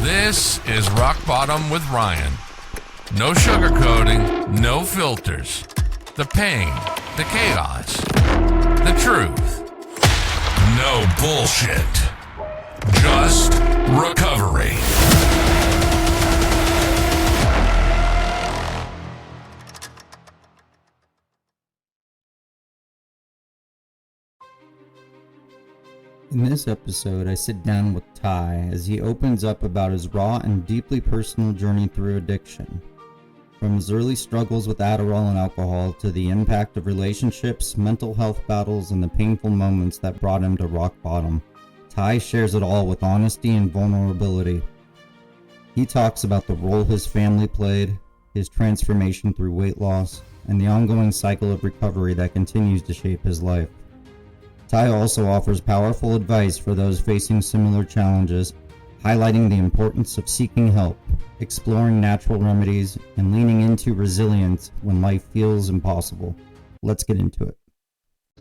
This is Rock Bottom with Ryan. No sugarcoating, no filters. The pain, the chaos, the truth. No bullshit. Just recovery. In this episode, I sit down with Ty as he opens up about his raw and deeply personal journey through addiction. From his early struggles with Adderall and alcohol to the impact of relationships, mental health battles, and the painful moments that brought him to rock bottom, Ty shares it all with honesty and vulnerability. He talks about the role his family played, his transformation through weight loss, and the ongoing cycle of recovery that continues to shape his life. Ty also offers powerful advice for those facing similar challenges, highlighting the importance of seeking help, exploring natural remedies, and leaning into resilience when life feels impossible. Let's get into it.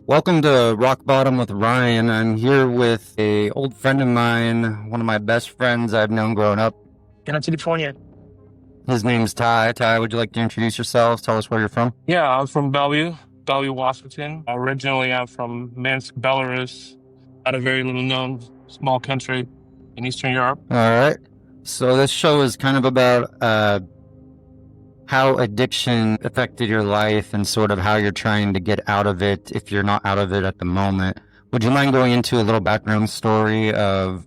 Welcome to Rock Bottom with Ryan. I'm here with an old friend of mine, one of my best friends I've known growing up. California. His name's Ty. Ty, would you like to introduce yourself? Tell us where you're from. Yeah, I'm from Bellevue, Washington. Originally, I'm from Minsk, Belarus, out of very little known small country in Eastern Europe. All right. So this show is kind of about how addiction affected your life and sort of how you're trying to get out of it if you're not out of it at the moment. Would you mind going into a little background story of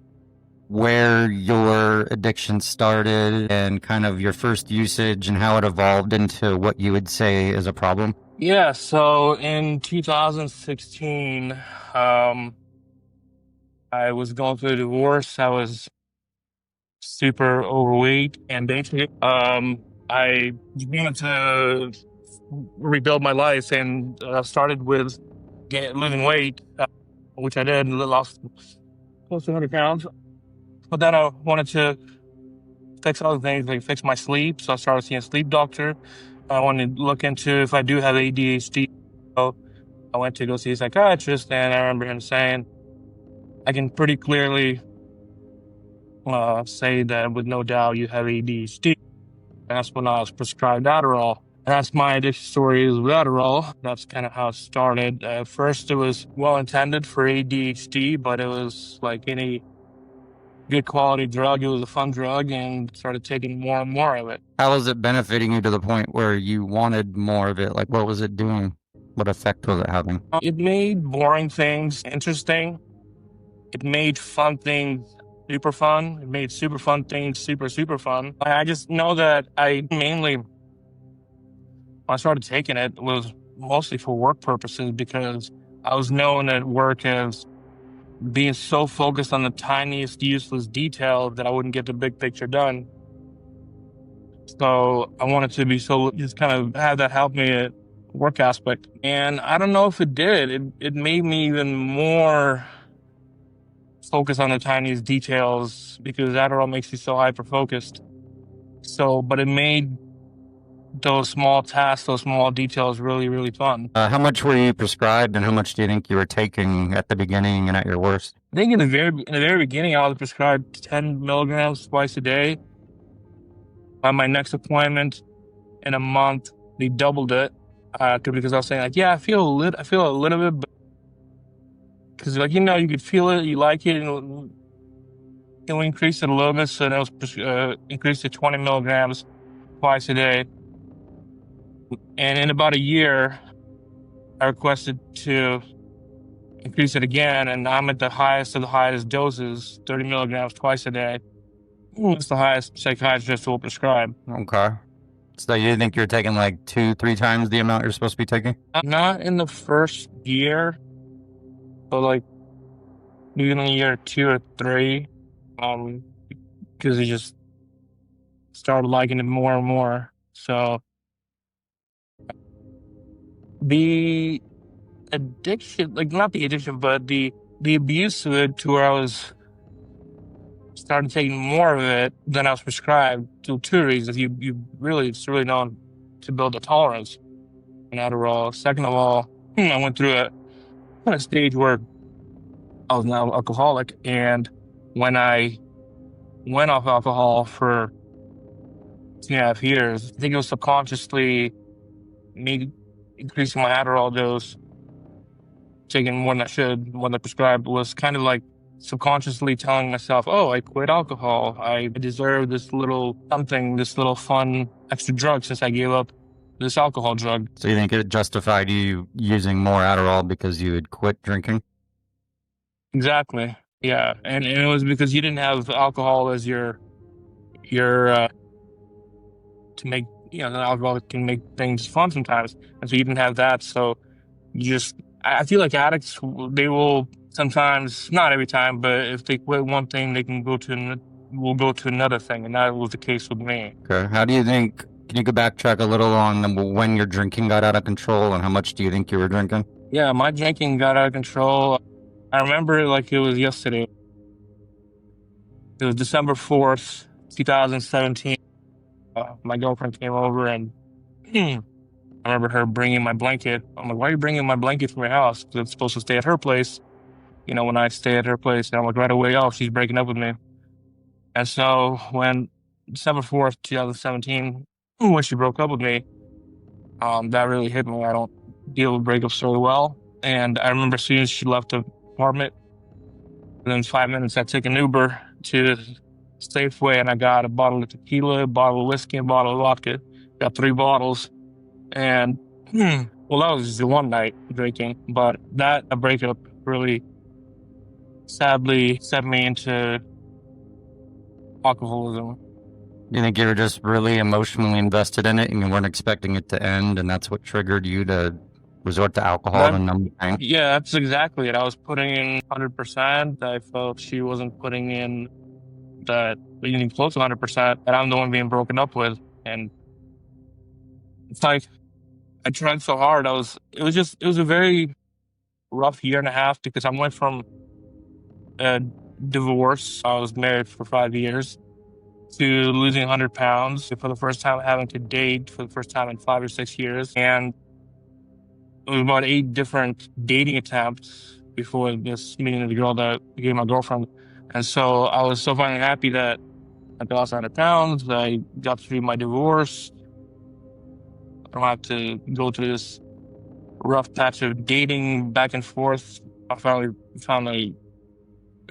where your addiction started and kind of your first usage and how it evolved into what you would say is a problem? Yeah, so in 2016, I was going through a divorce. I was super overweight, and basically, I wanted to rebuild my life, and started with losing weight, which I did. Lost close to 100 pounds. But then I wanted to fix other things, like fix my sleep. So I started seeing a sleep doctor. I wanted to look into if I do have ADHD. So I went to go see a psychiatrist, and I remember him saying, I can pretty clearly say that with no doubt you have ADHD. And that's when I was prescribed Adderall. And that's my addiction story is with Adderall. That's kind of how it started. At first, it was well intended for ADHD, but it was like any good quality drug. It was a fun drug, and started taking more and more of it. How was it benefiting you to the point where you wanted more of it? Like, what was it doing? What effect was it having? It made boring things interesting. It made fun things super fun. It made super fun things super, super fun. I just know that when I started taking it, was mostly for work purposes, because I was known at work as being so focused on the tiniest useless detail that I wouldn't get the big picture done. So I wanted to be just kind of have that help me at work aspect. And I don't know if it did. It made me even more focus on the tiniest details, because Adderall makes you so hyper-focused. But it made those small tasks, those small details really, really fun. How much were you prescribed, and how much do you think you were taking at the beginning and at your worst? I think in the very beginning, I was prescribed 10 milligrams twice a day. By my next appointment in a month, they doubled it, because I was saying like, yeah, I feel a little bit, because like, you could feel it, you like it, and it'll increase it a little bit. So that was increased to 20 milligrams twice a day. And in about a year, I requested to increase it again, and I'm at the highest of the highest doses, 30 milligrams twice a day. It's the highest psychiatrist will prescribe. Okay. So you think you're taking like 2-3 times the amount you're supposed to be taking? Not in the first year, but like maybe in year 2 or 3, because I just started liking it more and more. So the addiction, like not the addiction, but the abuse to it, to where I was started taking more of it than I was prescribed, to 2 reasons. It's really known to build a tolerance in Adderall. Second of all, I went through a stage where I was now alcoholic, and when I went off alcohol for 2.5 years. I think it was subconsciously me increasing my Adderall dose, taking more than I should, more than I prescribed, was kind of like subconsciously telling myself, oh, I quit alcohol. I deserve this little something, this little fun extra drug since I gave up this alcohol drug. So you think it justified you using more Adderall because you had quit drinking? Exactly. Yeah. And it was because you didn't have alcohol as your to make, alcohol can make things fun sometimes. And so you didn't have that. So you just, I feel like addicts, they will sometimes, not every time, but if they quit one thing, they can will go to another thing. And that was the case with me. Okay. How do you think? Can you go backtrack a little on when your drinking got out of control and how much do you think you were drinking? Yeah, my drinking got out of control. I remember it like it was yesterday. It was December 4th, 2017. My girlfriend came over and I remember her bringing my blanket. I'm like, why are you bringing my blanket from your house? 'Cause it's supposed to stay at her place. When I stay at her place, and I'm like, right away, oh, she's breaking up with me. And so when December 4th, 2017, when she broke up with me, that really hit me. I don't deal with breakups very well. And I remember as soon as she left the apartment, within 5 minutes, I took an Uber to Safeway and I got a bottle of tequila, a bottle of whiskey, and a bottle of vodka. Got 3 bottles. And, well, that was just the one night drinking, but that a breakup really sadly set me into alcoholism. You think you were just really emotionally invested in it and you weren't expecting it to end, and that's what triggered you to resort to alcohol to numb the pain? Yeah, that's exactly it. I was putting in 100%. I felt she wasn't putting in that anything close to 100%, and I'm the one being broken up with. And it's like I tried so hard. It was a very rough year and a half because I went from a divorce. I was married for 5 years to losing 100 pounds for the first time, having to date for the first time in 5 or 6 years. And it was about 8 different dating attempts before this meeting the girl that became my girlfriend. And so I was so finally happy that I lost 100 pounds. I got through my divorce. I don't have to go through this rough patch of dating back and forth. I finally found a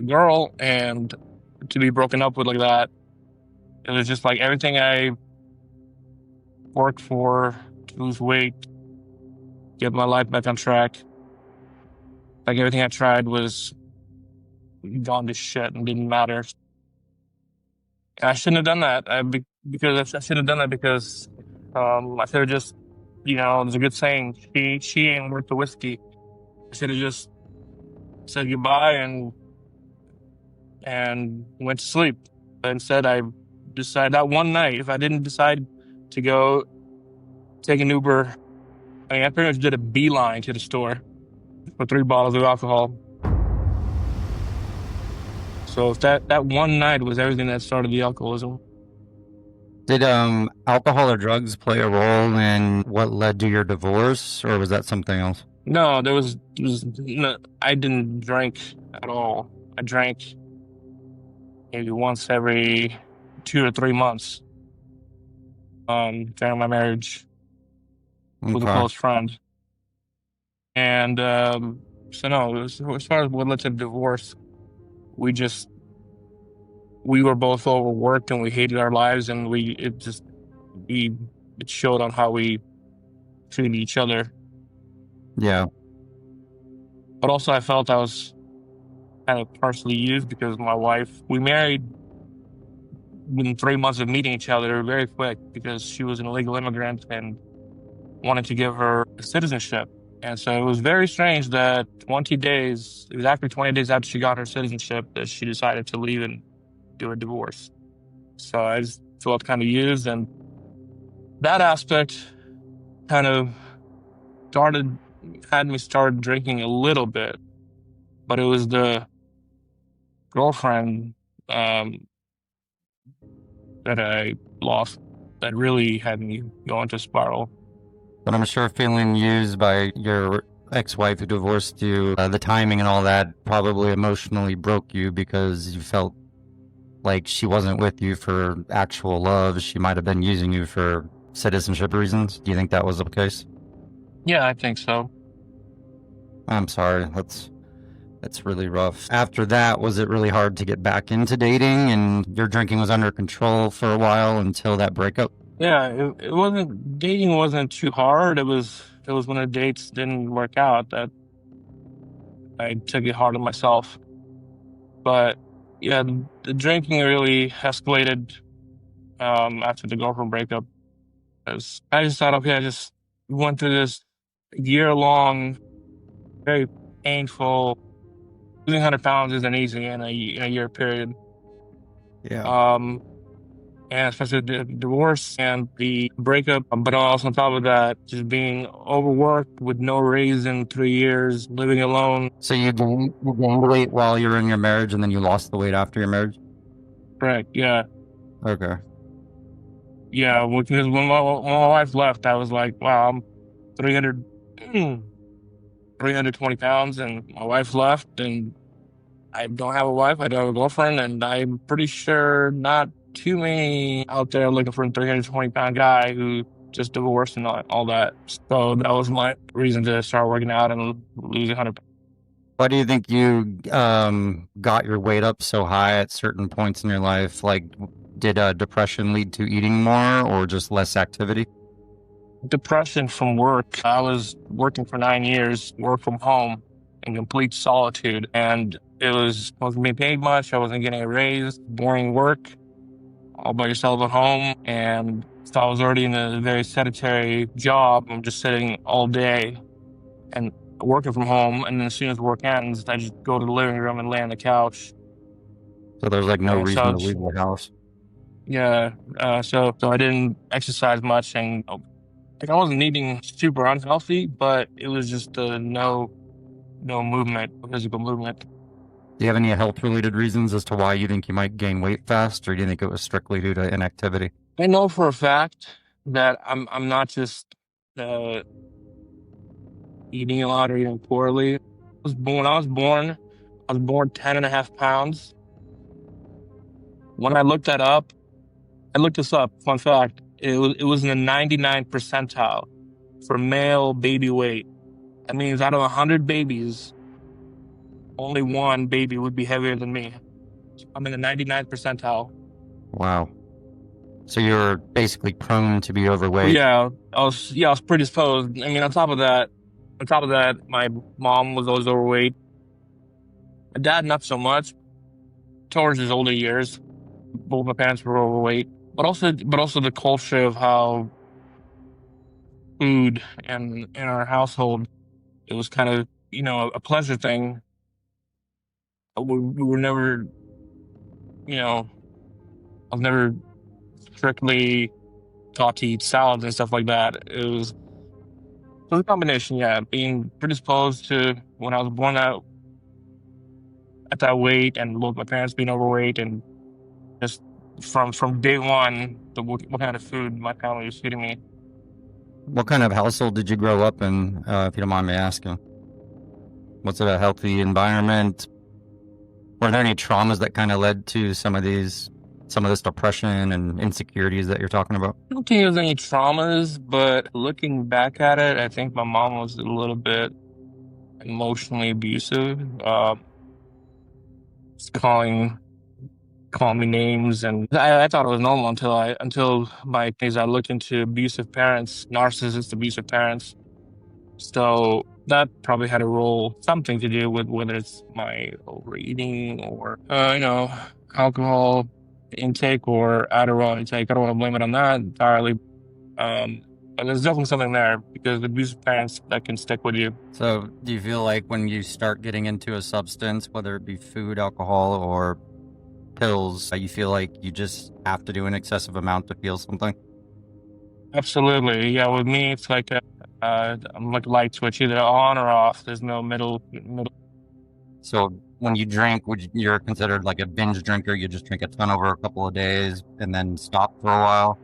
girl, and to be broken up with like that, it was just like everything I worked for to lose weight, get my life back on track. Like everything I tried was gone to shit and didn't matter. And I shouldn't have done that. I should have done that because I should have just, there's a good saying, she ain't worth the whiskey. I should have just said goodbye and went to sleep. But instead, I decided that one night, if I didn't decide to go take an Uber, I pretty much did a beeline to the store for 3 bottles of alcohol. So if that one night was everything that started the alcoholism. Did alcohol or drugs play a role in what led to your divorce, or was that something else? No, no, I didn't drink at all. I drank maybe once every 2 or 3 months during my marriage with a close friend. And so no, as far as what led to the divorce, we were both overworked and we hated our lives, and it showed on how we treated each other. Yeah. But also I felt I was kind of partially used because my wife, we married within 3 months of meeting each other very quick because she was an illegal immigrant and wanted to give her citizenship. And so it was very strange that exactly 20 days after she got her citizenship, that she decided to leave and do a divorce. So I just felt kind of used, and that aspect kind of had me start drinking a little bit. But it was the girlfriend that I lost that really had me go into a spiral. But I'm sure feeling used by your ex-wife who divorced you, the timing and all that probably emotionally broke you because you felt like she wasn't with you for actual love. She might have been using you for citizenship reasons. Do you think that was the case? Yeah, I think so. I'm sorry. That's really rough. After that, was it really hard to get back into dating and your drinking was under control for a while until that breakup? Yeah, it wasn't dating wasn't too hard. It was when the dates didn't work out that I took it hard on myself. But yeah, the drinking really escalated after the girlfriend breakup. 'Cause I just thought, okay, I just went through this year-long, very painful. Losing 100 pounds isn't easy in a year period. Yeah. Um, and especially the divorce and the breakup. But also on top of that, just being overworked with no raise in 3 years, living alone. So you gained weight while you were in your marriage and then you lost the weight after your marriage? Correct. Yeah. Okay. Yeah. Because when my wife left, I was like, wow, I'm 300, 320 pounds, and my wife left, and I don't have a wife. I don't have a girlfriend, and I'm pretty sure not too many out there looking for a 320-pound guy who just divorced and all that. So that was my reason to start working out and losing 100 pounds. Why do you think you got your weight up so high at certain points in your life? Like, did depression lead to eating more or just less activity? Depression from work. I was working for 9 years, work from home in complete solitude, and wasn't being paid much. I wasn't getting a raise, boring work, all by yourself at home. And so I was already in a very sedentary job. I'm just sitting all day and working from home. And then as soon as work ends, I just go to the living room and lay on the couch. So there's like no And reason so, to leave the house. yeah, so I didn't exercise much, and like I wasn't eating super unhealthy, but it was just no movement, physical movement. Do you have any health-related reasons as to why you think you might gain weight fast, or do you think it was strictly due to inactivity? I know for a fact that I'm not just uh, eating a lot or eating poorly. I was born 10 and a half pounds. When I looked this up. Fun fact: it was in the 99th percentile for male baby weight. That means out of 100 babies, only one baby would be heavier than me. I'm in the 99th percentile. Wow. So you're basically prone to be But overweight. yeah, I was predisposed. I mean, on top of that, my mom was always overweight. My dad, not so much. Towards his older years, both my parents were overweight. But also the culture of how food and in our household, it was kind of a pleasure thing. We were never, I was never strictly taught to eat salads and stuff like that. It was a combination, yeah, being predisposed to when I was born out at that weight, and both my parents being overweight, and just from day one, what kind of food my family was feeding me. What kind of household did you grow up in, if you don't mind me asking? Was it a healthy environment? Were there any traumas that kind of led to some of this depression and insecurities that you're talking about? I don't think there was any traumas, but looking back at it, I think my mom was a little bit emotionally abusive. Just calling me names, and I thought it was normal until my days I looked into abusive parents, narcissist abusive parents. So that probably had something to do with whether it's my overeating or alcohol intake or Adderall intake. I don't want to blame it on that entirely. But there's definitely something there because abusive parents that can stick with you. So do you feel like when you start getting into a substance, whether it be food, alcohol, or pills, you feel like you just have to do an excessive amount to feel something? Absolutely, yeah. With me, it's like I'm like a light switch, either on or off. There's no middle. So when you drink, you're considered like a binge drinker? You just drink a ton over a couple of days and then stop for a while?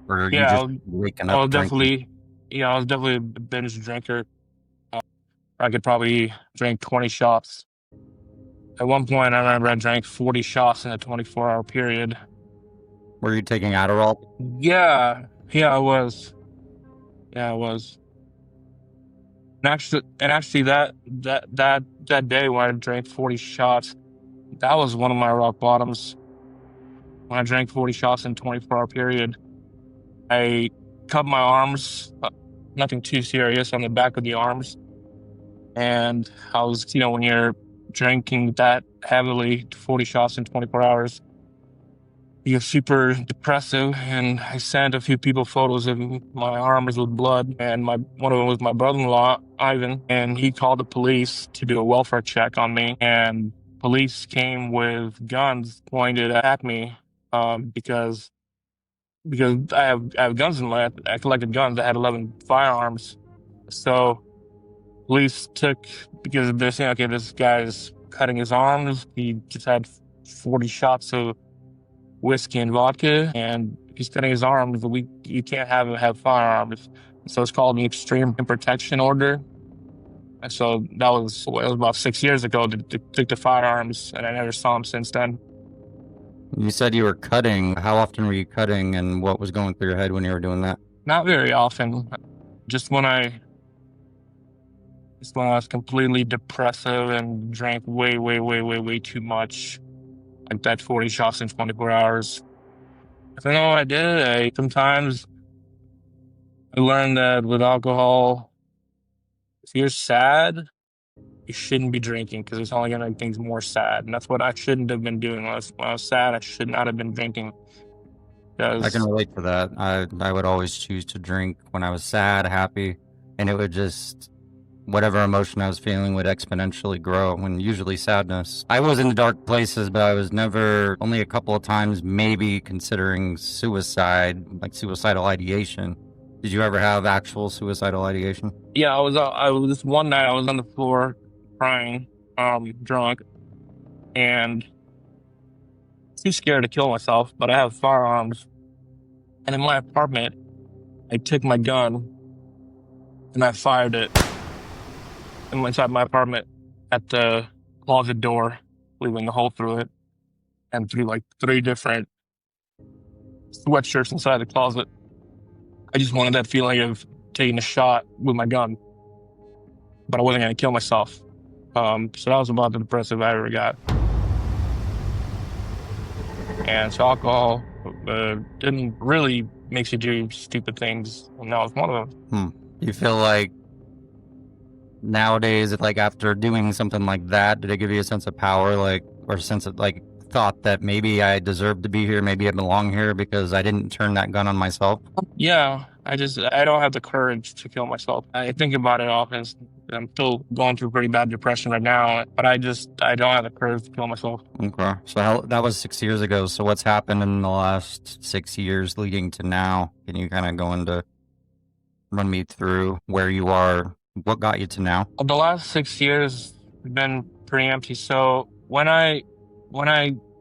Or are you Yeah, just waking I up was drinking? I was definitely a binge drinker. I could probably drink 20 shots At one point, I remember I drank 40 shots in a 24-hour period. Were you taking Adderall? Yeah, I was. Yeah, I was. And actually, that day when I drank 40 shots, that was one of my rock bottoms. When I drank 40 shots in a 24-hour period, I cut my arms, nothing too serious, on the back of the arms. And I was, when you're drinking that heavily, 40 shots in 24 hours, you're super depressive. And I sent a few people photos of my arms with blood. And one of them was my brother-in-law, Ivan, and he called the police to do a welfare check on me. And police came with guns pointed at me, because I have guns in I collected guns. I had 11 firearms. So police took, because they're saying, okay, this guy's cutting his arms. He just had 40 shots of whiskey and vodka, and he's cutting his arms. But you can't have him have firearms. So it's called an extreme protection order. And so it was about 6 years ago. They took the firearms, and I never saw him since then. You said you were cutting. How often were you cutting, and what was going through your head when you were doing that? Not very often. Just when I was completely depressive and drank way, way, way, way, way too much. Like that 40 shots in 24 hours. I don't know what I did. Sometimes I learned that with alcohol, if you're sad, you shouldn't be drinking because it's only going to make things more sad. And that's what I shouldn't have been doing. When I was sad, I should not have been drinking. I can relate to that. I would always choose to drink when I was sad, happy, and it would just, whatever emotion I was feeling would exponentially grow, and usually sadness. I was in the dark places, but I was never, only a couple of times, maybe considering suicide, like suicidal ideation. Did you ever have actual suicidal ideation? Yeah, I was this one night I was on the floor crying, drunk, and too scared to kill myself, but I have firearms. And in my apartment, I took my gun and I fired it inside my apartment at the closet door, leaving a hole through it, and through like 3 different sweatshirts inside the closet. I just wanted that feeling of taking a shot with my gun, but I wasn't going to kill myself. So that was about the depressive I ever got. And so alcohol didn't really makes you do stupid things, and that was one of them. You feel like nowadays, like after doing something like that, did it give you a sense of power, like, or a sense of like thought that maybe I deserve to be here, maybe I belong here because I didn't turn that gun on myself? Yeah, I don't have the courage to kill myself. I think about it often. I'm still going through pretty bad depression right now, but I don't have the courage to kill myself. Okay, so that was 6 years ago. So what's happened in the last 6 years leading to now? Can you kind of run me through where you are, what got you to now? Well, the last 6 years have been pretty empty. So when I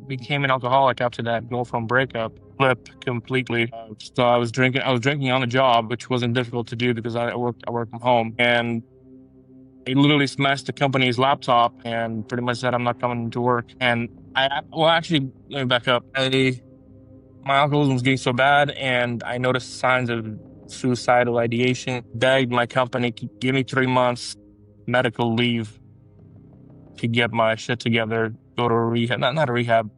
became an alcoholic after that girlfriend breakup, flipped completely. So I was drinking on the job, which wasn't difficult to do because I work from home, and I literally smashed the company's laptop and pretty much said I'm not coming to work. And actually, let me back up. My alcoholism was getting so bad, and I noticed signs of suicidal ideation. Begged my company to give me 3 months medical leave to get my shit together, go to a rehab, not a rehab,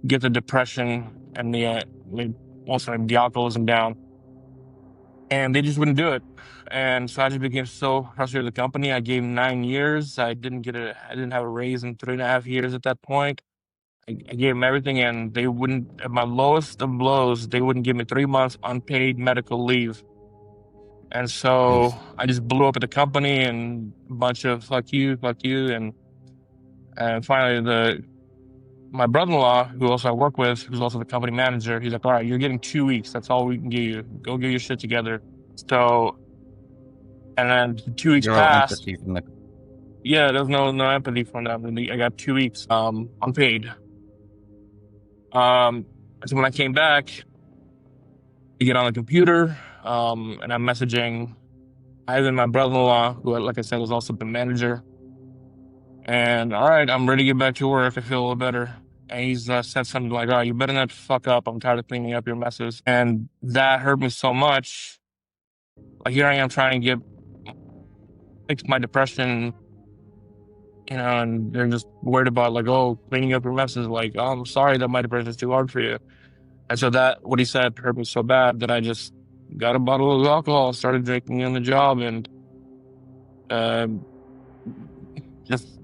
get the depression and also the alcoholism down. And they just wouldn't do it. And so I just became so frustrated with the company. I gave 9 years. I didn't have a raise in 3.5 years at that point. I gave them everything, and they wouldn't, at my lowest of blows, they wouldn't give me 3 months unpaid medical leave. And so I just blew up at the company and a bunch of fuck you. And finally my brother-in-law, who also I work with, who's also the company manager, he's like, all right, you're getting 2 weeks. That's all we can give you. Go get your shit together. So, and then 2 weeks passed. Yeah, there's no empathy from them. And I got 2 weeks unpaid. So when I came back, I get on the computer, and I'm messaging Ivan, my brother-in-law, who, like I said, was also the manager. And all right, I'm ready to get back to work. I feel a little better. And he's said something like, "Oh, you better not fuck up. I'm tired of cleaning up your messes." And that hurt me so much. Like here I am trying to fix my depression, and they're just worried about like, oh, cleaning up your messes. Like, oh, I'm sorry that my depression is too hard for you. And so what he said hurt me so bad that I just got a bottle of alcohol, started drinking on the job, and um, just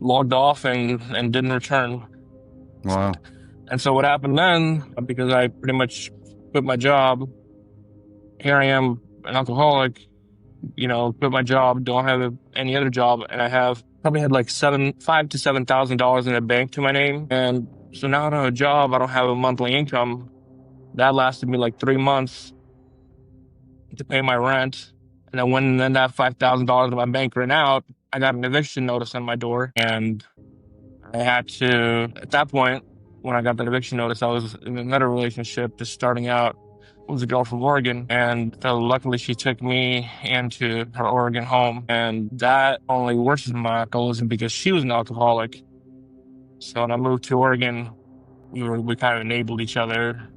logged off and didn't return. Wow. And so what happened then, because I pretty much quit my job, here I am, an alcoholic, quit my job, don't have any other job, and I have probably had like five to $7,000 in a bank to my name. And so now I don't have a job, I don't have a monthly income. That lasted me like 3 months to pay my rent. And then when that $5,000 in my bank ran out, I got an eviction notice on my door, and I had to, at that point, when I got that eviction notice, I was in another relationship just starting out. It was a girl from Oregon, and so luckily she took me into her Oregon home, and that only worsened my alcoholism because she was an alcoholic. So when I moved to Oregon, we kind of enabled each other,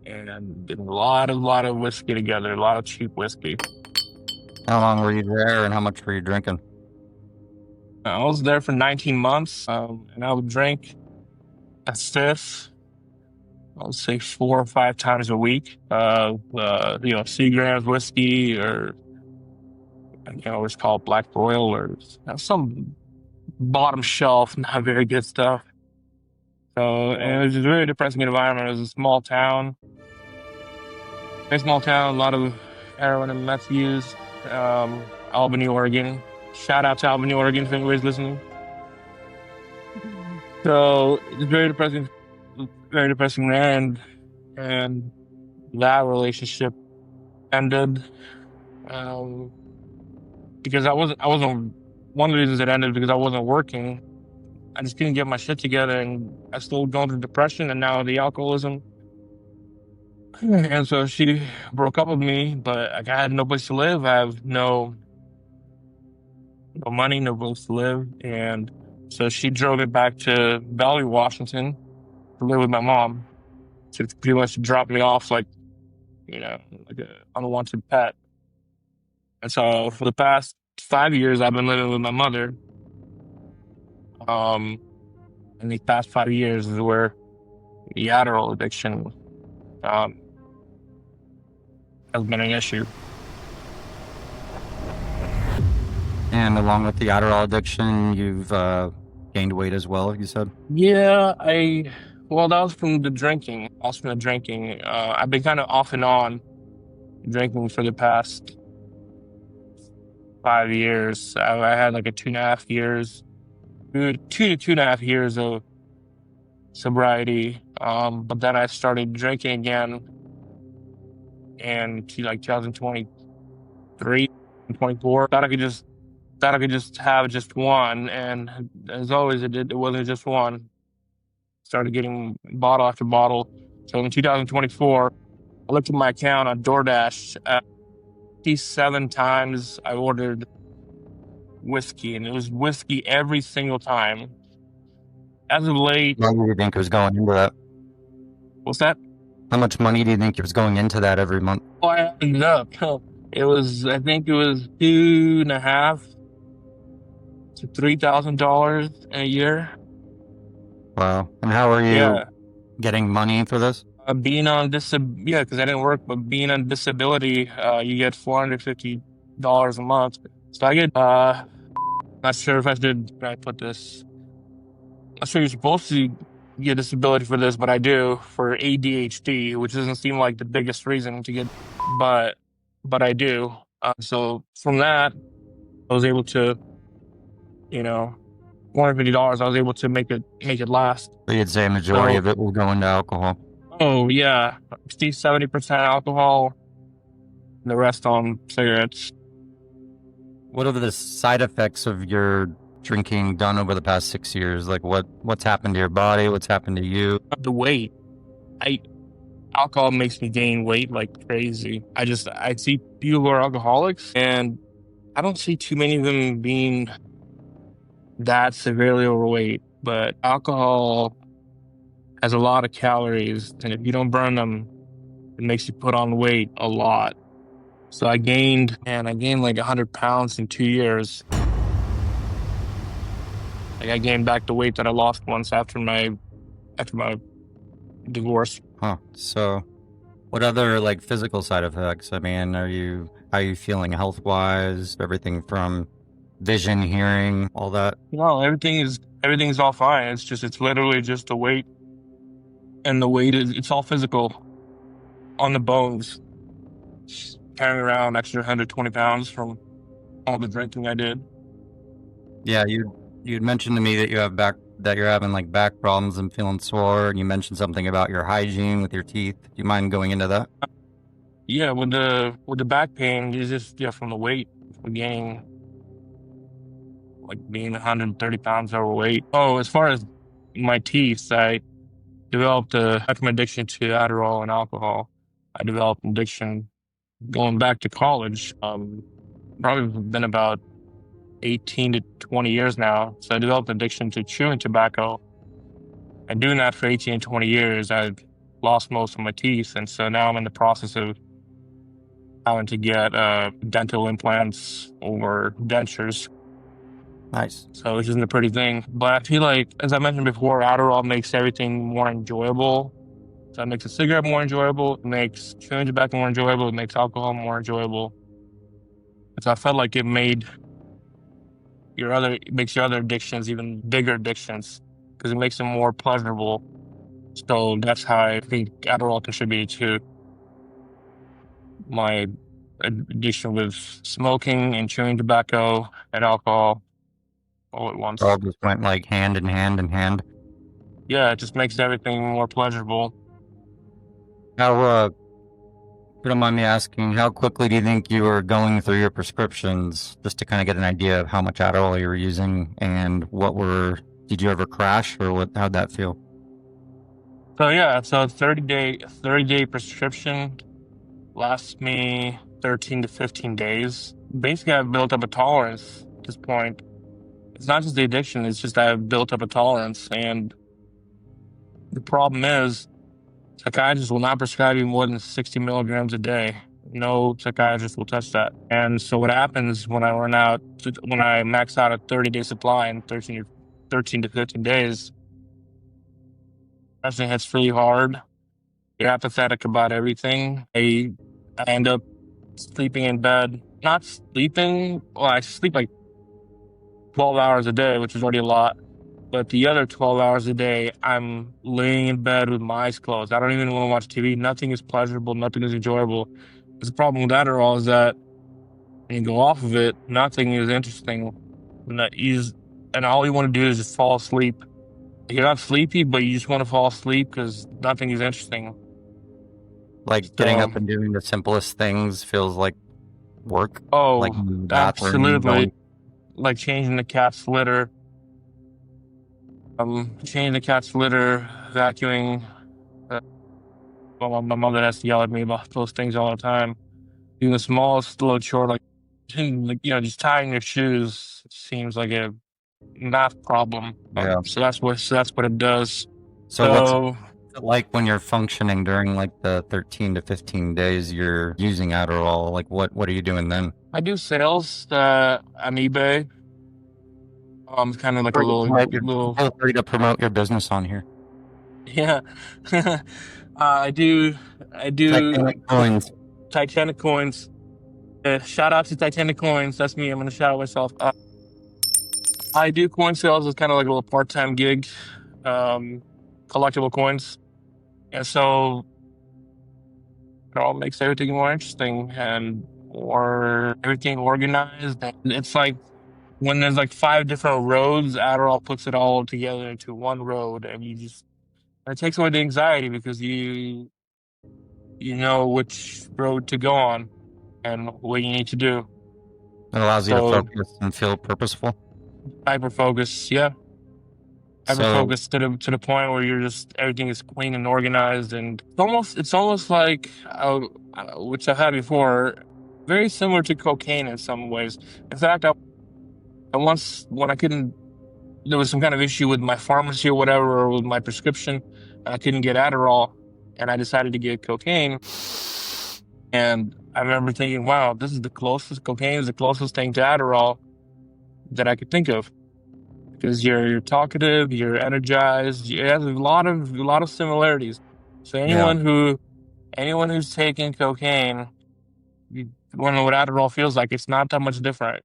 and did a lot of whiskey together, a lot of cheap whiskey. How long were you there and how much were you drinking? I was there for 19 months, and I would drink a fifth, I would say 4 or 5 times a week. Seagram's whiskey, or I can always call it Black Royal, or some bottom shelf, not very good stuff. So, and it was a very depressing environment. It was a small town, very small town, a lot of heroin and meth use. Albany, Oregon. Shout out to Albany, Oregon, if anybody's listening. So it's very depressing there, and that relationship ended because I wasn't. One of the reasons it ended because I wasn't working. I just couldn't get my shit together, and I still going through depression and now the alcoholism. And so she broke up with me, but like, I had no place to live. I have no money, no place to live, and so she drove me back to Bellevue, Washington, to live with my mom. To pretty much drop me off like an unwanted pet. And so for the past 5 years, I've been living with my mother. And these past 5 years is where the Adderall addiction has been an issue. And along with the Adderall addiction, you've gained weight as well, you said? Yeah, well, that was from the drinking. Also from the drinking. I've been kind of off and on drinking for the past 5 years. I had like a 2.5 years, 2 to 2.5 years of sobriety. But then I started drinking again in like 2023 and 24. Thought I could just have just one, and as always, it wasn't just one. Started getting bottle after bottle. So in 2024, I looked at my account on DoorDash. 57 times I ordered whiskey, and it was whiskey every single time. As of late, How much do you think was going into that? what's that? How much money do you think was going into that every month? Oh, I ended up. I think it was $2,500 to $3,000 a year. Wow. And how are you getting money for this? Being on because I didn't work, but being on disability, you get $450 a month. So I get, not sure if I put this. I'm sure you're supposed to get disability for this, but I do for ADHD, which doesn't seem like the biggest reason to get, but I do. So from that, I was able to, $450. I was able to make it last. So you'd say a majority of it will go into alcohol. Oh yeah, 60-70% alcohol, and the rest on cigarettes. What are the side effects of your drinking done over the past 6 years? Like what's happened to your body? What's happened to you? The weight. Alcohol makes me gain weight like crazy. I see people who are alcoholics, and I don't see too many of them being that severely overweight, but alcohol has a lot of calories, and if you don't burn them, it makes you put on weight a lot. So I gained like 100 pounds in 2 years. Like I gained back the weight that I lost once after my divorce. Huh. So, what other like physical side effects? I mean, how are you feeling health wise? Everything from vision, hearing, all that. No, everything's all fine. It's literally just the weight, and the weight is it's all physical on the bones. Carrying around extra 120 pounds from all the drinking I did. Yeah, you'd mentioned to me that that you're having like back problems and feeling sore, and you mentioned something about your hygiene with your teeth. Do you mind going into that? Yeah, with the back pain, it's just from the weight, from gaining like being 130 pounds overweight. Oh, as far as my teeth, I developed after my addiction to Adderall and alcohol. I developed an addiction going back to college. Probably been about 18 to 20 years now. So I developed an addiction to chewing tobacco. And doing that for 18 to 20 years, I've lost most of my teeth. And so now I'm in the process of having to get dental implants or dentures. Nice. So which isn't a pretty thing. But I feel like, as I mentioned before, Adderall makes everything more enjoyable. So it makes a cigarette more enjoyable. It makes chewing tobacco more enjoyable. It makes alcohol more enjoyable. And so I felt like it makes your other addictions even bigger addictions because it makes them more pleasurable. So that's how I think Adderall contributed to my addiction with smoking and chewing tobacco and alcohol all at All once. just went like hand in hand in hand. Yeah, it just makes everything more pleasurable. How, if you don't mind me asking, how quickly do you think you were going through your prescriptions just to kind of get an idea of how much Adderall you were using and did you ever crash or how'd that feel? So yeah, so 30-day prescription lasts me 13 to 15 days. Basically, I've built up a tolerance at this point. It's not just the addiction, it's just I've built up a tolerance. And the problem is, psychiatrists will not prescribe you more than 60 milligrams a day. No psychiatrist will touch that. And so what happens when I max out a 30-day supply in 13 to 15 days, actually hits really hard. You're apathetic about everything. I end up sleeping in bed. Not sleeping, well, I sleep like 12 hours a day, which is already a lot. But the other 12 hours a day, I'm laying in bed with my eyes closed. I don't even want to watch TV. Nothing is pleasurable. Nothing is enjoyable. The problem with Adderall is that when you go off of it, nothing is interesting. And all you want to do is just fall asleep. You're not sleepy, but you just want to fall asleep because nothing is interesting. Like getting So, up and doing the simplest things feels like work, like oh, in the bathroom, absolutely. going. Like changing the cat's litter, vacuuming. Well, my mother has to yell at me about those things all the time. Doing the smallest little chore, just tying your shoes seems like a math problem. Yeah. So that's what it does. So what's So it like when you're functioning during like the 13 to 15 days you're using Adderall? Like what are you doing then? I do sales on eBay. Kind of like a little Feel free to promote your business on here. yeah. I do Titanic coins. Titanic coins. Shout out to Titanic coins. That's me. I'm gonna shout out myself. I do coin sales as kind of like a little part-time gig, collectible coins, and so it all makes everything more interesting and more everything organized. And it's like when there's like five different roads, Adderall puts it all together into one road, and it takes away the anxiety because you know which road to go on and what you need to do. It allows you to So focus and feel purposeful. hyper focus, yeah. Hyper So focus to the point where you're just everything is clean and organized, and it's almost like which I've had before. very similar to cocaine in some ways. In fact, I once, when I couldn't, there was some kind of issue with my pharmacy or whatever, or with my prescription, and I couldn't get Adderall, and I decided to get cocaine. And I remember thinking, wow, this is the closest, cocaine is the closest thing to Adderall that I could think of. Because you're talkative, you're energized, it has a lot of similarities. So Yeah. anyone who's taking cocaine, you want to know what Adderall feels like. It's not that much different.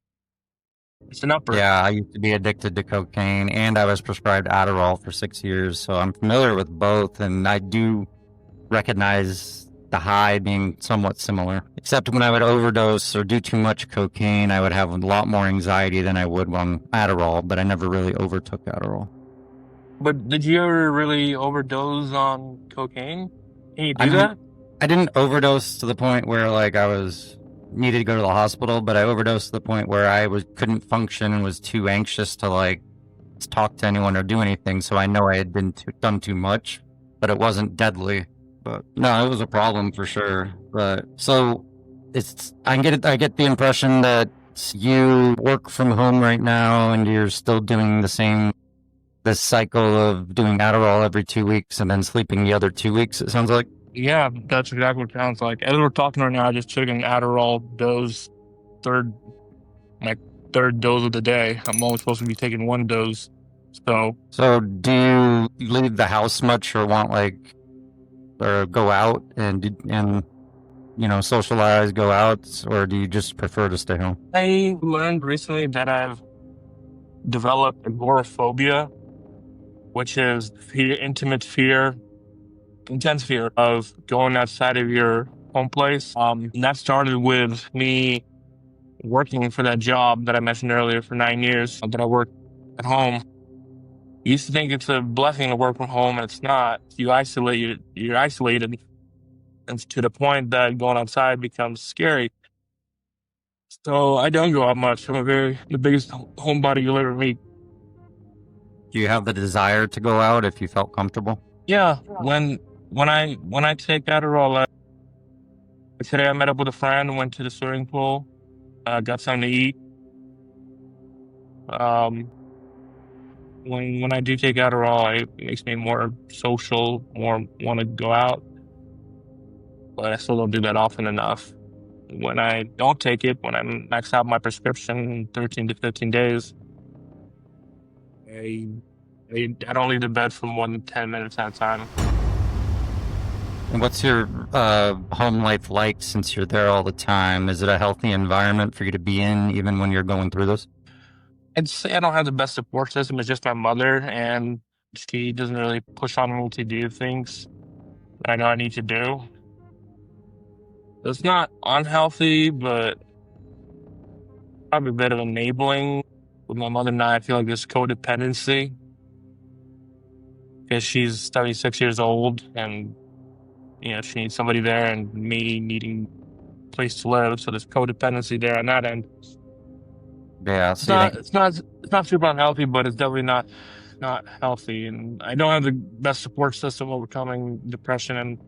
It's an upper. Yeah, I used to be addicted to cocaine and I was prescribed Adderall for 6 years, so I'm familiar with both, and I do recognize the high being somewhat similar. Except when I would overdose or do too much cocaine, I would have a lot more anxiety than I would on Adderall, but I never really overtook Adderall. But did you ever really overdose on cocaine? Can you I do mean, that? I didn't overdose to the point where like I was needed to go to the hospital, but I overdosed to the point where I was couldn't function and was too anxious to like talk to anyone or do anything. So I know I had done too much, but it wasn't deadly. But no, it was a problem for sure. But so I get the impression that you work from home right now and you're still doing this cycle of doing Adderall every 2 weeks and then sleeping the other 2 weeks. It sounds like. Yeah, that's exactly what it sounds like. As we're talking right now, I just took an Adderall dose, third, like third dose of the day. I'm only supposed to be taking one dose. So do you leave the house much or want like or go out and socialize, go out, or do you just prefer to stay home? I learned recently that I've developed agoraphobia, which is intimate fear, intense fear of going outside of your home place. And that started with me working for that job that I mentioned earlier for 9 years that I worked at home. You used to think it's a blessing to work from home, and it's not. You're isolated, and to the point that going outside becomes scary. So I don't go out much. The biggest homebody you'll ever meet. Do you have the desire to go out if you felt comfortable? Yeah, when I take Adderall, today I met up with a friend, went to the swimming pool, got something to eat. Um, when I do take Adderall, it makes me more social, more want to go out, but I still don't do that often enough. When I don't take it, when I max out my prescription in 13 to 15 days, I I don't leave the bed for more than 10 minutes at a time. And what's your home life like since you're there all the time? Is it a healthy environment for you to be in even when you're going through this? I'd say I don't have the best support system. It's just my mother, and she doesn't really push on me to do things that I know I need to do. So it's not unhealthy, but probably a bit of enabling. With my mother and I feel like there's codependency because she's 76 years old, and she needs somebody there, and me needing a place to live. So there's codependency there on that end. Yeah, It's so you not think it's not it's not super unhealthy, but it's definitely not healthy. And I don't have the best support system overcoming depression and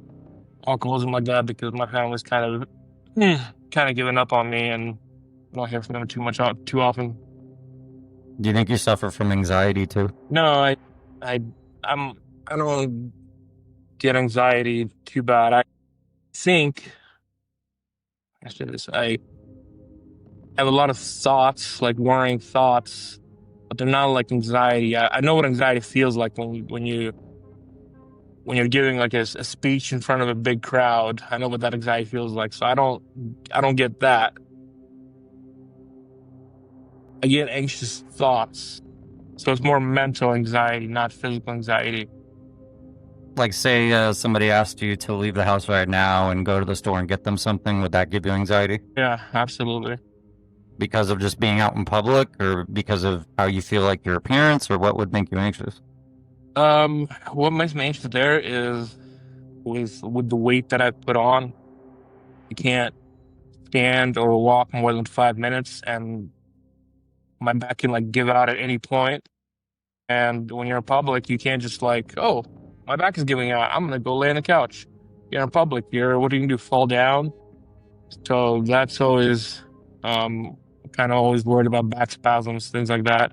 alcoholism like that because my family's kind of given up on me, and I don't hear from them too often. do you think you suffer from anxiety too? No, I I'm I don't get anxiety too bad. I think I should this I have a lot of thoughts, like worrying thoughts, but they're not like anxiety. I know what anxiety feels like when you're giving like a speech in front of a big crowd. I know what that anxiety feels like. So I don't get that. I get anxious thoughts. So it's more mental anxiety, not physical anxiety. Like, say somebody asked you to leave the house right now and go to the store and get them something, would that give you anxiety? Yeah, absolutely. Because of just being out in public, or because of how you feel like your appearance, or what would make you anxious? What makes me anxious there is with the weight that I put on. I can't stand or walk more than 5 minutes, and my back can like give out at any point. And when you're in public, you can't just like, oh, my back is giving out. I'm gonna go lay on the couch. You're in public. What are you gonna do? Fall down? So that's always um kind of always worried about back spasms, things like that.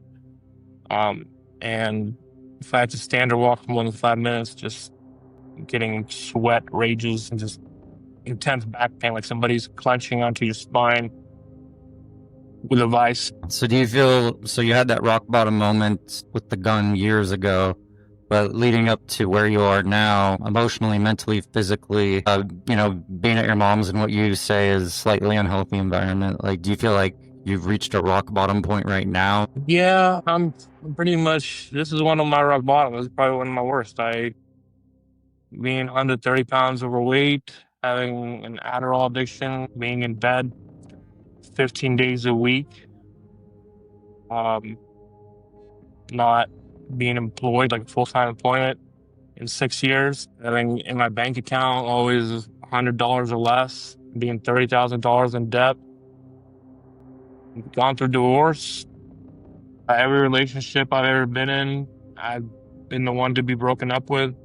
Um, and if I had to stand or walk for more than 5 minutes, just getting sweat rages and just intense back pain, like somebody's clenching onto your spine with a vice. So do you feel, so you had that rock bottom moment with the gun years ago, but leading up to where you are now, emotionally, mentally, physically, being at your mom's and what you say is slightly unhealthy environment, like, do you feel like you've reached a rock bottom point right now? Yeah, I'm pretty much, this is one of my rock bottom. This is probably one of my worst. Being under 30 pounds overweight, having an Adderall addiction, being in bed 15 days a week, um, not being employed, like full-time employment in 6 years, having in my bank account always $100 or less, being $30,000 in debt, gone through divorce. Every relationship I've ever been in, I've been the one to be broken up with.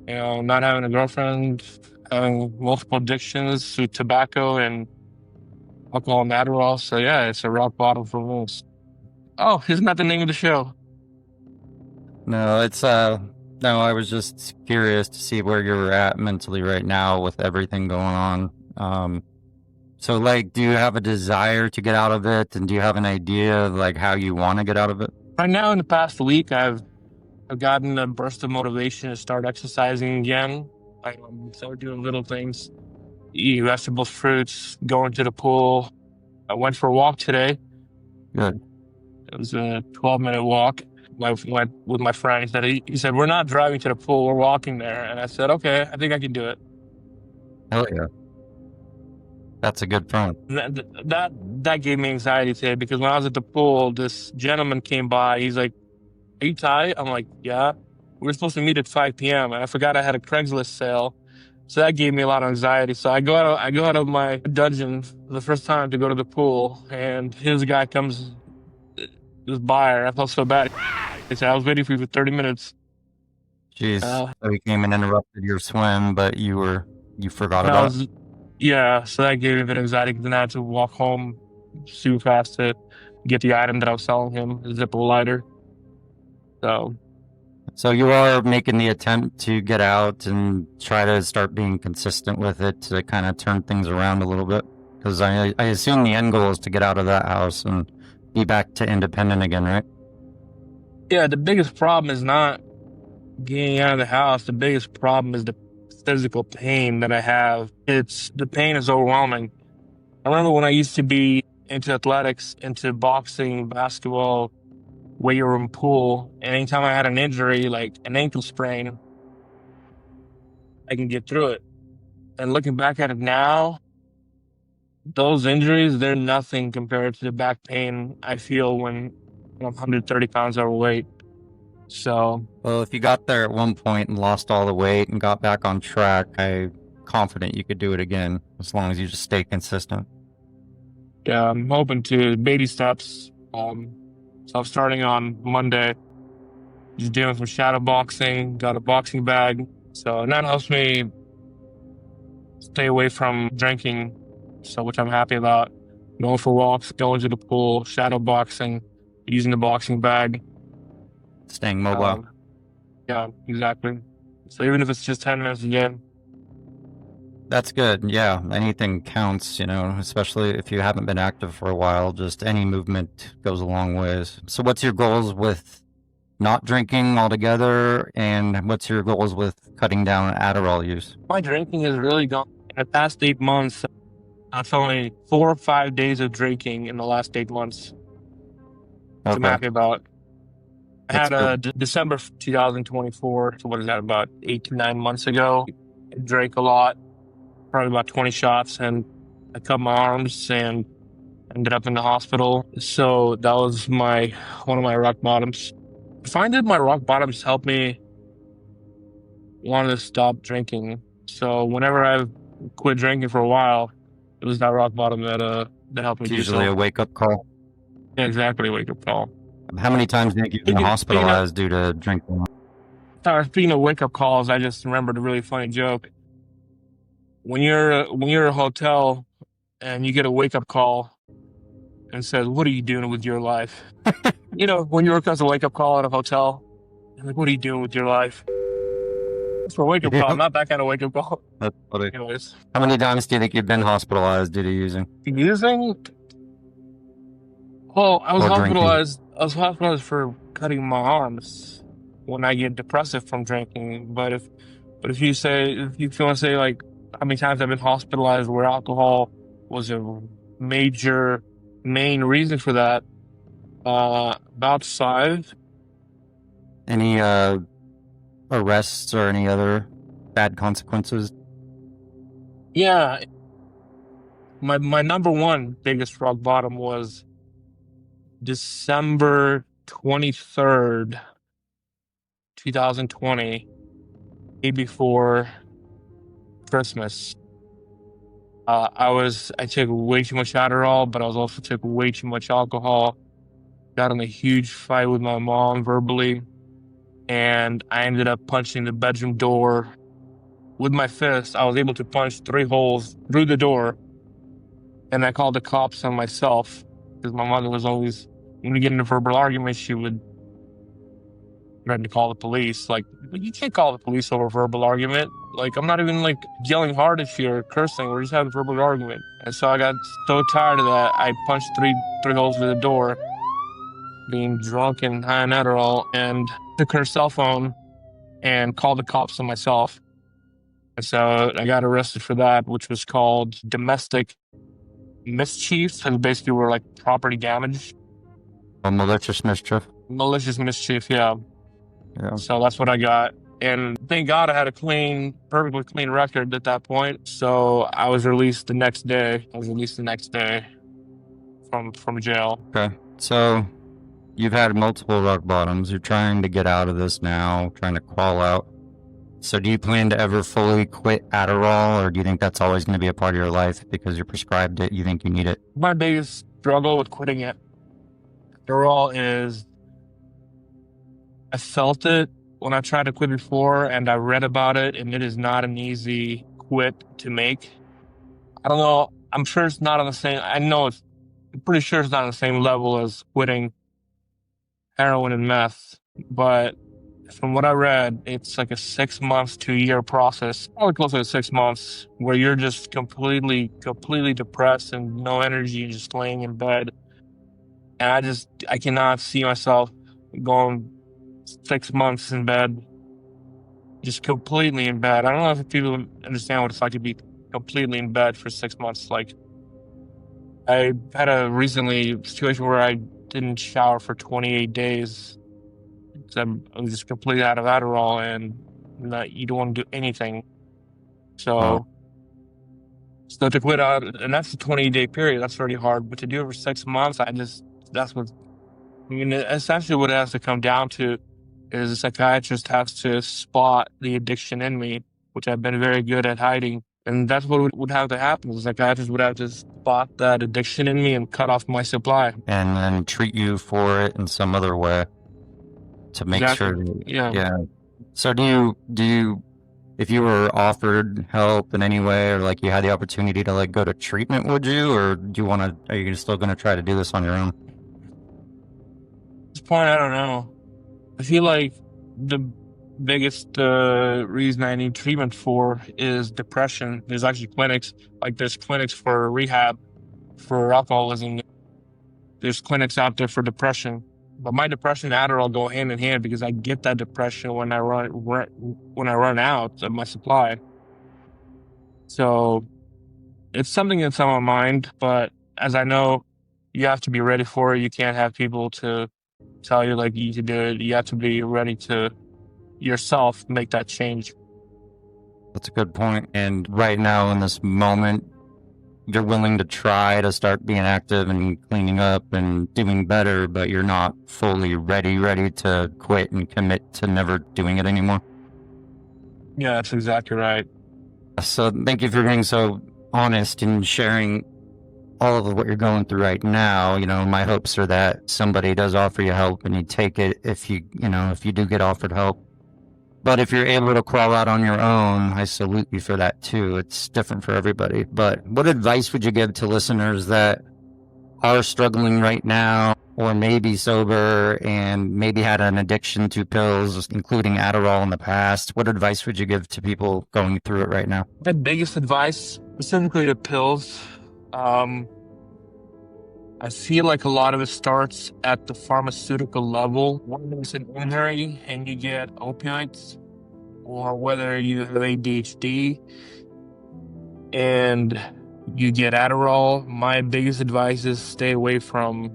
You know, not having a girlfriend, having multiple addictions through tobacco and alcohol and Adderall. So yeah, it's a rock bottom for me. Oh, isn't that the name of the show? No, no, I was just curious to see where you're at mentally right now with everything going on. So, like, do you have a desire to get out of it, and do you have an idea of, like, how you want to get out of it? Right now, in the past week, I've gotten a burst of motivation to start exercising again. I started doing little things, eating vegetables, fruits, going to the pool. I went for a walk today. Good. It was a 12-minute walk. I went with my friend. He said, "We're not driving to the pool. We're walking there." And I said, "Okay, I think I can do it." Hell yeah. That's a good friend. That gave me anxiety today because when I was at the pool, this gentleman came by. He's like, "Are you tired?" I'm like, "Yeah." We were supposed to meet at 5 p.m. and I forgot I had a Craigslist sale. So that gave me a lot of anxiety. So I go out of my dungeon for the first time to go to the pool, and his guy comes, this buyer. I felt so bad. He said, "I was waiting for you for 30 minutes." Jeez. Uh, So he came and interrupted your swim, but you forgot and I about it? was, yeah, so that gave me a bit of anxiety because then I had to walk home super fast to get the item that I was selling him, a Zippo lighter. So you are making the attempt to get out and try to start being consistent with it to kind of turn things around a little bit? Because I assume the end goal is to get out of that house and be back to independent again, right? Yeah, the biggest problem is not getting out of the house. The biggest problem is the physical pain that I have. The pain is overwhelming. I remember when I used to be into athletics, into boxing, basketball, weight room, pool, and anytime I had an injury, like an ankle sprain, I can get through it. And looking back at it now, those injuries, they're nothing compared to the back pain I feel when I'm 130 pounds overweight. So, Well, if you got there at one point and lost all the weight and got back on track, I'm confident you could do it again as long as you just stay consistent. yeah, I'm hoping to baby steps. So I'm starting on Monday, just doing some shadow boxing, got a boxing bag. So and that helps me stay away from drinking, so which I'm happy about. Going for walks, going to the pool, shadow boxing, using the boxing bag. Staying mobile. Yeah, exactly. So even if it's just 10 minutes again. That's good. Yeah, anything counts, especially if you haven't been active for a while. Just any movement goes a long ways. So what's your goals with not drinking altogether, and what's your goals with cutting down Adderall use? My drinking has really gone. In the past 8 months, that's only 4 or 5 days of drinking in the last 8 months, which I'm happy about. I had a December 2024, so what is that, about 8 to 9 months ago. I drank a lot, probably about 20 shots, and I cut my arms and ended up in the hospital. So that was one of my rock bottoms. I find that my rock bottoms help me want to stop drinking. So whenever I've quit drinking for a while, it was that rock bottom that helped me It's do so. usually a wake-up call. Yeah, exactly, wake-up call. How many times did you get hospitalized due to drinking? Speaking of wake-up calls, I just remembered a really funny joke. when you're at a hotel and you get a wake up call and says, "What are you doing with your life?" When you work as a wake up call at a hotel, and like, "What are you doing with your life?" It's for a wake up call, Yep. not that kind of wake up call. That's funny. Anyways, How many times do you think you've been hospitalized due to using using. Well, I was or drinking? hospitalized. I was hospitalized for cutting my arms when I get depressive from drinking. But if you want to say like how many times I've been hospitalized where alcohol was a major main reason for that, about 5. Any arrests or any other bad consequences? Yeah, my number one biggest rock bottom was December 23rd, 2020, day before Christmas. I took way too much Adderall, but I was also took way too much alcohol. Got in a huge fight with my mom verbally, and I ended up punching the bedroom door with my fist. I was able to punch 3 holes through the door, and I called the cops on myself because my mother was always, when we get into verbal arguments, she would threaten to call the police. Like, you can't call the police over a verbal argument. Like, I'm not even like yelling hard at you or cursing. We're just having a verbal argument. And so I got so tired of that, I punched three holes through the door, being drunk and high on Adderall, and took her cell phone and called the cops on myself. And so I got arrested for that, which was called domestic mischief. And basically, were like property damage. A malicious mischief. Malicious mischief, yeah. Yeah. So that's what I got. And thank God I had a perfectly clean record at that point. So I was released the next day. From jail. Okay. So you've had multiple rock bottoms. You're trying to get out of this now, trying to crawl out. So do you plan to ever fully quit Adderall, or do you think that's always going to be a part of your life because you're prescribed it, you think you need it? My biggest struggle with quitting it, Adderall, is I felt it when I tried to quit before, and I read about it, and it is not an easy quit to make. I don't know. I'm sure it's not on the same. I'm pretty sure it's not on the same level as quitting heroin and meth. But from what I read, it's like a 6 months to a year process, probably closer to 6 months, where you're just completely depressed and no energy, and just laying in bed. And I cannot see myself going 6 months in bed, just completely in bed. I don't know if people understand what it's like to be completely in bed for 6 months. Like, I had a situation where I didn't shower for 28 days because I was just completely out of Adderall, and you don't want to do anything. So to quit out, and that's a 20-day period. That's already hard. But to do it for 6 months, essentially what it has to come down to is a psychiatrist has to spot the addiction in me, which I've been very good at hiding. And that's what would have to happen. The psychiatrist would have to spot that addiction in me and cut off my supply. And then treat you for it in some other way to make sure. Yeah. So do you, if you were offered help in any way, or like you had the opportunity to like go to treatment, would you, or are you still going to try to do this on your own? At this point, I don't know. I feel like the biggest reason I need treatment for is depression. There's actually clinics for rehab for alcoholism. There's clinics out there for depression. But my depression and Adderall go hand in hand because I get that depression when I run out of my supply. So it's something that's on my mind, but as I know, you have to be ready for it. You can't have people to tell you like you need to do it. You have to be ready to yourself make that change. That's a good point. And right now in this moment, you're willing to try to start being active and cleaning up and doing better, but you're not fully ready to quit and commit to never doing it anymore. Yeah, that's exactly right. So thank you for being so honest and sharing all of what you're going through right now. You know, my hopes are that somebody does offer you help and you take it if you do get offered help. But if you're able to crawl out on your own, I salute you for that too. It's different for everybody. But what advice would you give to listeners that are struggling right now, or maybe sober and maybe had an addiction to pills, including Adderall in the past? What advice would you give to people going through it right now? My biggest advice, specifically to pills, I feel like a lot of it starts at the pharmaceutical level. When there's an injury and you get opioids, or whether you have ADHD and you get Adderall, my biggest advice is stay away from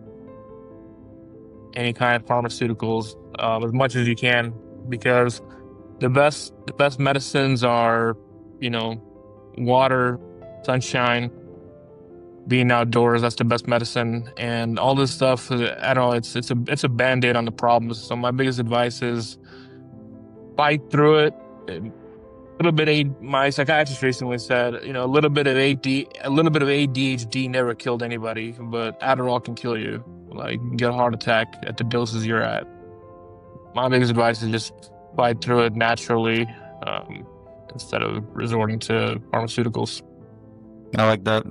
any kind of pharmaceuticals as much as you can, because the best medicines are, water, sunshine, being outdoors. That's the best medicine, and all this stuff. I don't know. It's a band-aid on the problems. So my biggest advice is fight through it. My psychiatrist recently said, a little bit of ADHD never killed anybody, but Adderall can kill you. Like, you can get a heart attack at the doses you're at. My biggest advice is just fight through it naturally, instead of resorting to pharmaceuticals. I like that,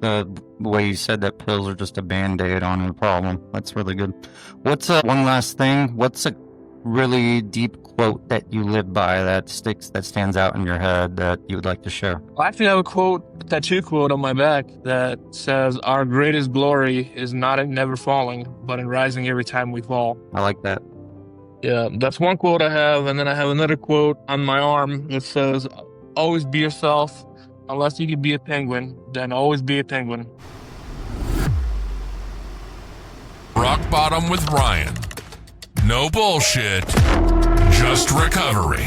the way you said that pills are just a band-aid on the problem. That's really good. What's one last thing? What's a really deep quote that you live by that stands out in your head that you would like to share? I actually have a tattoo quote on my back that says, "Our greatest glory is not in never falling, but in rising every time we fall." I like that. Yeah, that's one quote I have, and then I have another quote on my arm that says, "Always be yourself. Unless you can be a penguin, then always be a penguin." Rock Bottom with Ryan. No bullshit, just recovery.